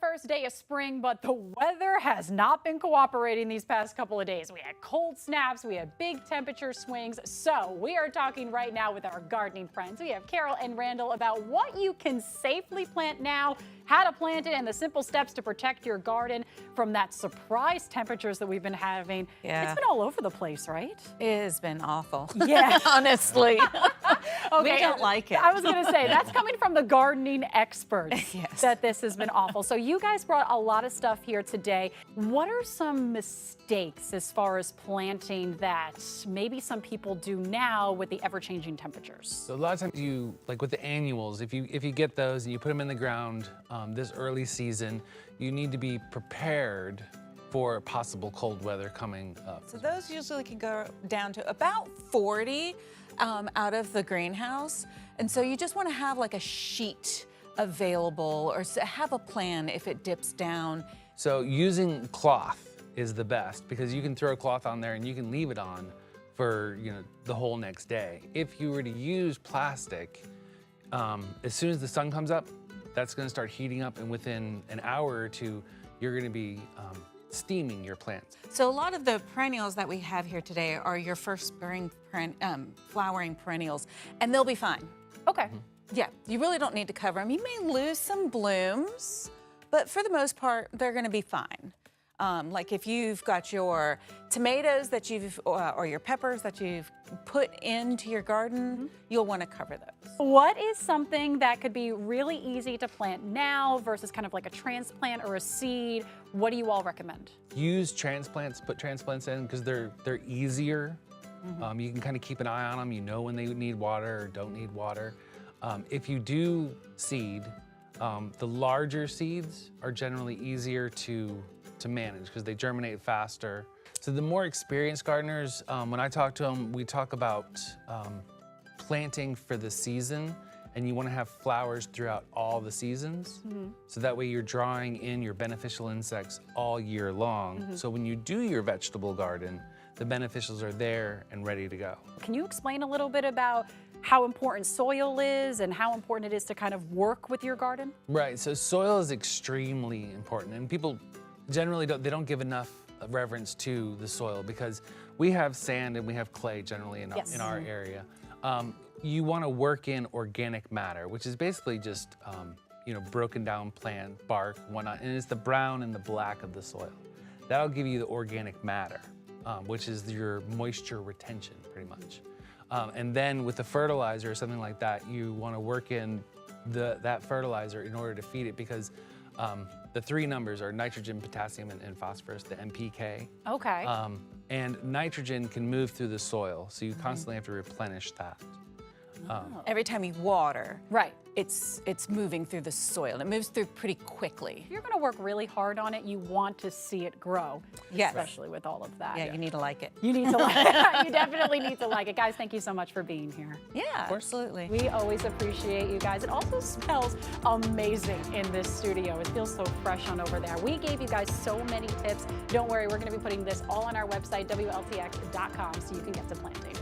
First day of spring, but the weather has not been cooperating these past couple of days. We had cold snaps, we had big temperature swings. So we are talking right now with our gardening friends. We have Carol and Randall about what you can safely plant now, how to plant it, and the simple steps to protect your garden from that surprise temperatures that we've been having. Yeah. It's been all over the place, right? It has been awful. Yeah. Honestly. Okay, We don't like it. I was going to say, that's coming from the gardening experts, Yes. that this has been awful. So you guys brought a lot of stuff here today. What are some mistakes as far as planting that maybe some people do now with the ever-changing temperatures? So a lot of times you, like with the annuals, if you get those and you put them in the ground this early season, you need to be prepared for possible cold weather coming up. So those usually can go down to about 40 out of the greenhouse. And so you just want to have like a sheet available or have a plan if it dips down. So using cloth is the best because you can throw a cloth on there and you can leave it on for the whole next day. If you were to use plastic, as soon as the sun comes up, that's going to start heating up, and within an hour or two, you're going to be steaming your plants. So a lot of the perennials that we have here today are your first spring flowering perennials, and they'll be fine. Okay. Yeah, you really don't need to cover them. You may lose some blooms, but for the most part, they're going to be fine. Like if you've got your tomatoes that or your peppers that you've put into your garden, you'll want to cover those. What is something that could be really easy to plant now versus kind of like a transplant or a seed? What do you all recommend? Use transplants, put transplants in because they're easier. You can kind of keep an eye on them. You know when they need water or don't need water. If you do seed, the larger seeds are generally easier to manage because they germinate faster. So the more experienced gardeners, when I talk to them, we talk about planting for the season, and you want to have flowers throughout all the seasons. So that way you're drawing in your beneficial insects all year long. So when you do your vegetable garden, the beneficials are there and ready to go. Can you explain a little bit about how important soil is and how important it is to kind of work with your garden? Right, so soil is extremely important, and people generally don't give enough reverence to the soil because we have sand and we have clay generally in our area. You want to work in organic matter, which is basically just broken down plant, bark, whatnot, and it's the brown and the black of the soil. That'll give you the organic matter, which is your moisture retention, pretty much. And then with the fertilizer or something like that, you want to work in that fertilizer in order to feed it because the three numbers are nitrogen, potassium, and phosphorus, the NPK. Okay. And nitrogen can move through the soil, so you constantly have to replenish that. Every time you water, Right. it's moving through the soil. It moves through pretty quickly. If you're going to work really hard on it, you want to see it grow, Yes. especially with all of that. Yeah, you need to like it. You need to like it. You definitely need to like it. Guys, thank you so much for being here. Yeah, absolutely. We always appreciate you guys. It also smells amazing in this studio. It feels so fresh on over there. We gave you guys so many tips. Don't worry, we're going to be putting this all on our website, WLTX.com, so you can get to planting.